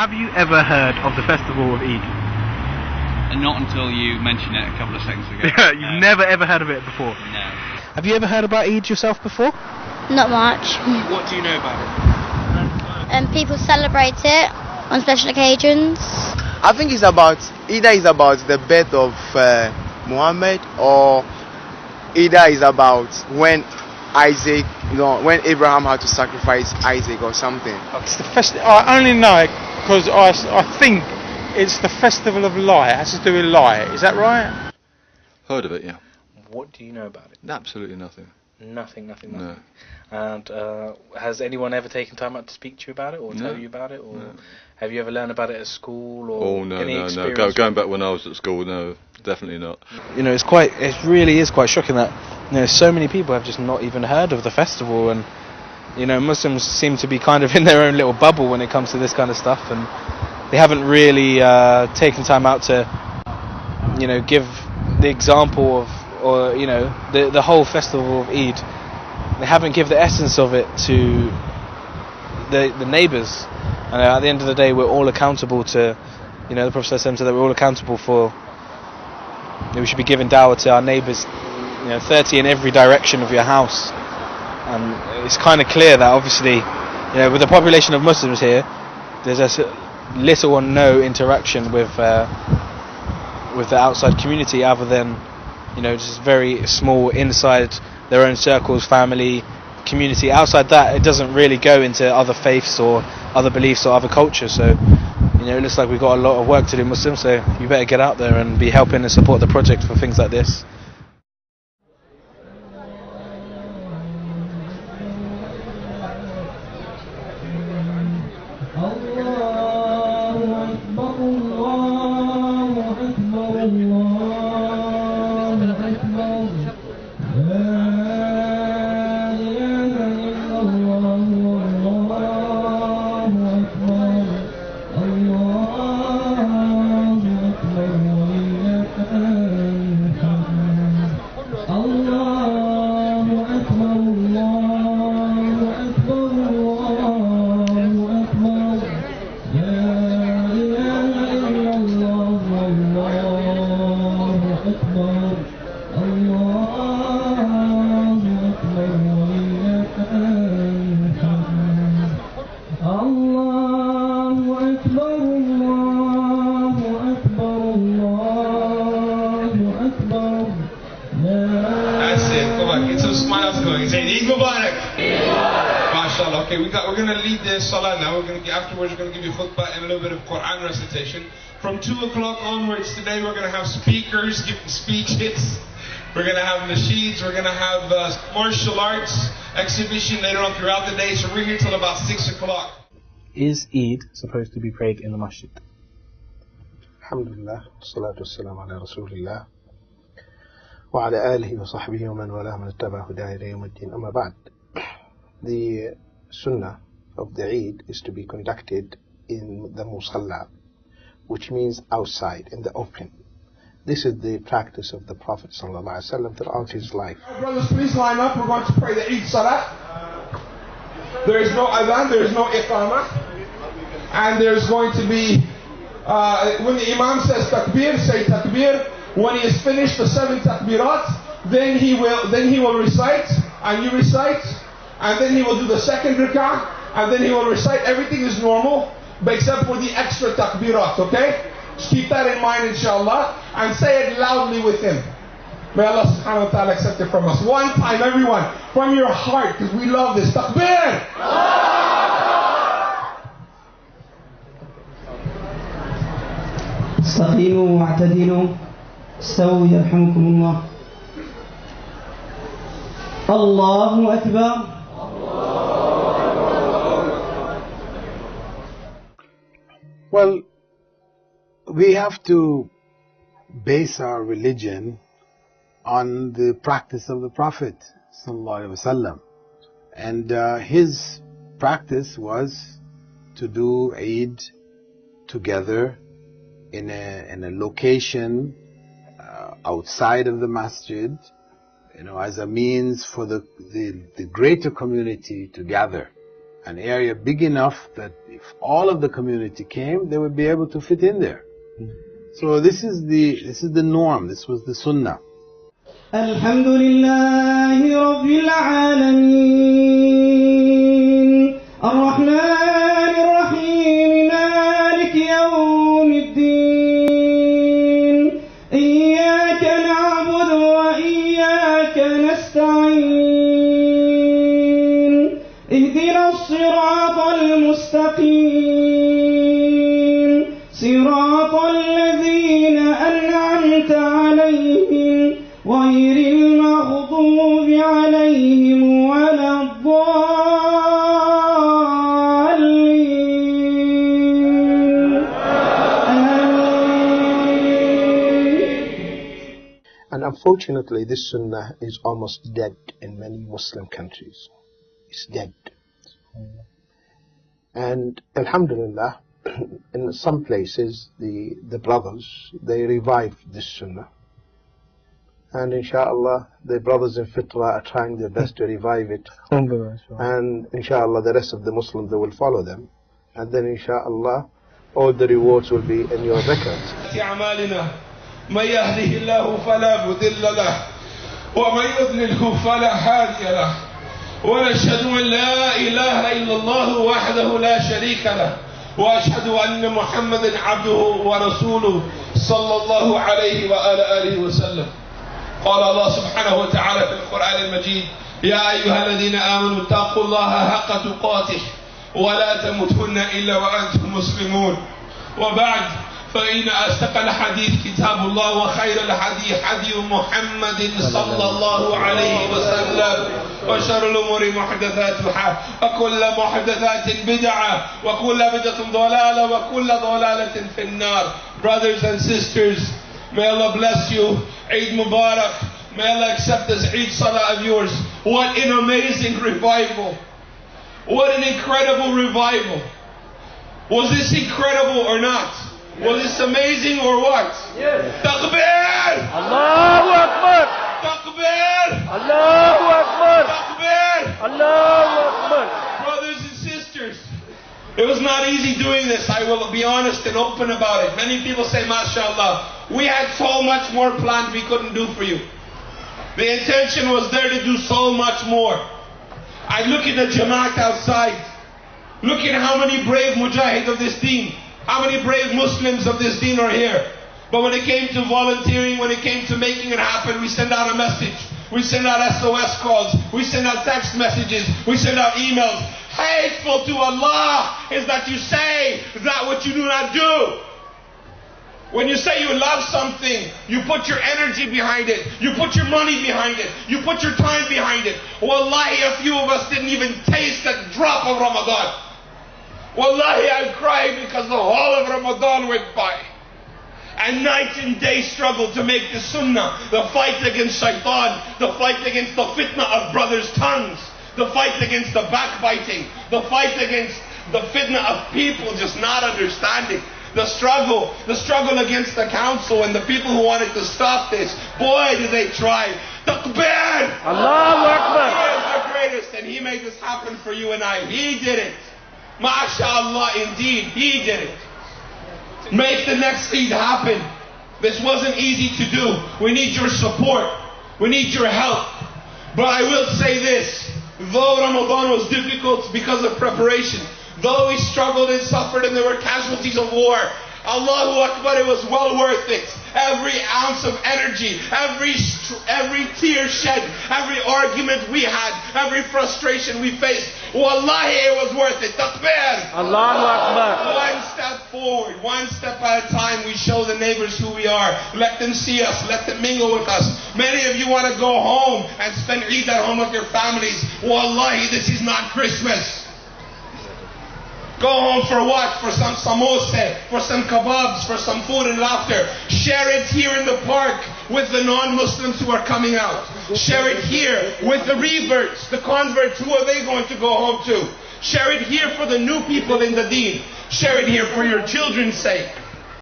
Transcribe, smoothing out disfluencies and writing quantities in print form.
Have you ever heard of the festival of Eid? And not until you mentioned it a couple of seconds ago. You've never ever heard of it before? No. Have you ever heard about Eid yourself before? Not much. What do you know about it? People celebrate it on special occasions. I think it's about, either it's about the birth of Muhammad, or either it's about when Isaac, when Abraham had to sacrifice Isaac or something. It's the festival. I only know it because I think it's the festival of light. It has to do with light. Is that right? Heard of it, yeah. What do you know about it? Absolutely nothing. Nothing. No. And has anyone ever taken time out to speak to you about it, or tell you about it, or have you ever learned about it at school, or no. experience? Going back when I was at school, no, definitely not. It really is quite shocking that so many people have just not even heard of the festival, and Muslims seem to be kind of in their own little bubble when it comes to this kind of stuff, and they haven't really taken time out to give the example of, or the whole festival of Eid. They haven't given the essence of it to the neighbours, and at the end of the day we're all accountable to, the Prophet ﷺ said that we're all accountable for, we should be giving dawah to our neighbours, 30 in every direction of your house. And it's kind of clear that obviously, with the population of Muslims here, there's a little or no interaction with the outside community, other than just very small inside their own circles, family, community. Outside that, it doesn't really go into other faiths or other beliefs or other cultures. So it looks like we've got a lot of work to do, Muslims, so you better get out there and be helping and support the project for things like this. Okay, we're going to lead the salah now. Afterwards, we're going to give you khutbah and a little bit of Quran recitation. From 2 o'clock onwards today, we're going to have speakers giving speeches. We're going to have nasheeds. We're going to have martial arts exhibition later on throughout the day. So we're here till about 6 o'clock. Is Eid supposed to be prayed in the masjid? Alhamdulillah, salatu wassalamu ala rasulillah, wa ala alihi wa sahbihi wa man wala man ittaba hudahu ila yawmiddin. Amma ba'd. The Sunnah of the Eid is to be conducted in the Musalla, which means outside, in the open. This is the practice of the Prophet ﷺ throughout his life. Brothers, please line up. We're going to pray the Eid Salah. There is no adhan, there is no iqamah. And there's going to be, when the Imam says takbir, say takbir. When he has finished the 7 takbirat, then he will recite, and you recite. And then he will do the second rak'ah, and then he will recite. Everything is normal, but except for the extra takbirat, okay? Just keep that in mind, inshallah, and say it loudly with him. May Allah subhanahu wa ta'ala accept it from us. One time, everyone, from your heart, because we love this. Takbir! استقيموا واعتدلوا استووا يرحمكم الله. الله أكبر. Well, we have to base our religion on the practice of the Prophet ﷺ. And his practice was to do Eid together in a location outside of the masjid, as a means for the greater community to gather. An area big enough that if all of the community came, they would be able to fit in there. So this is the norm. This was the sunnah. الحمد لله رب العالمين الرحمن الرحيم مالك يوم الدين إياك نعبد وإياك نستعين اهدنا الصراط المستقيم صراط الذين أنعمت عليهم غير المغضوب عليهم ولا الضالين. And unfortunately, this sunnah is almost dead in many Muslim countries. It's dead. And alhamdulillah, in some places, the brothers, they revive this sunnah. And inshallah, the brothers in Fitr are trying their best to revive it. And inshallah, the rest of the Muslims, they will follow them. And then inshallah, all the rewards will be in your records. من يهده الله فلا مضل له ومن يضلله فلا هادي له ونشهد أن لا إله إلا الله وحده لا شريك له وأشهد أن محمدا عبده ورسوله صلى الله عليه وعلى آله وسلم. قال الله سبحانه وتعالى في القرآن المجيد يا أيها الذين آمنوا اتقوا الله حق تقاته ولا تموتن إلا وأنتم مسلمون. وبعد، فإن أصدق الحديث كتاب الله وخير الحديث حديث محمد صلى الله عليه وسلم وشر الأمور محدثاتها وكل محدثات بدعة وكل بدعة ضلالة وكل ضلالة في النار. Brothers and sisters, may Allah bless you. Eid Mubarak. May Allah accept this Eid Salah of yours. What an amazing revival. What an incredible revival. Was this incredible or not? Was this amazing or what? Yes. Takbir! Allahu Akbar! Takbir! Allahu Akbar! Takbir! Allahu Akbar! Brothers and sisters, it was not easy doing this. I will be honest and open about it. Many people say, MashaAllah, we had so much more planned we couldn't do for you. The intention was there to do so much more. I look at the Jamaat outside. Look at how many brave mujahid of this deen. How many brave Muslims of this deen are here? But when it came to volunteering, when it came to making it happen, we send out a message. We send out SOS calls. We send out text messages. We send out emails. Hateful to Allah is that you say that what you do not do. When you say you love something, you put your energy behind it. You put your money behind it. You put your time behind it. Wallahi, a few of us didn't even taste a drop of Ramadan. Wallahi, I cried because the whole of Ramadan went by. And night and day struggle to make the sunnah, the fight against shaitan, the fight against the fitna of brothers' tongues, the fight against the backbiting, the fight against the fitna of people just not understanding, the struggle against the council and the people who wanted to stop this. Boy, did they try. Takbir! Allahu Akbar! He is the greatest, and He made this happen for you and I. He did it. MashaAllah, indeed, He did it. Make the next Eid happen. This wasn't easy to do. We need your support. We need your help. But I will say this, though Ramadan was difficult because of preparation, though we struggled and suffered and there were casualties of war, Allahu Akbar, it was well worth it. Every ounce of energy, every tear shed, every argument we had, every frustration we faced, wallahi, it was worth it. Takbir! Allahu Akbar! One step forward, one step at a time, we show the neighbors who we are. Let them see us, let them mingle with us. Many of you want to go home and spend Eid at home with your families. Wallahi, this is not Christmas. Go home for what? For some samosa, for some kebabs, for some food and laughter. Share it here in the park with the non-Muslims who are coming out. Share it here with the reverts, the converts. Who are they going to go home to? Share it here for the new people in the deen. Share it here for your children's sake.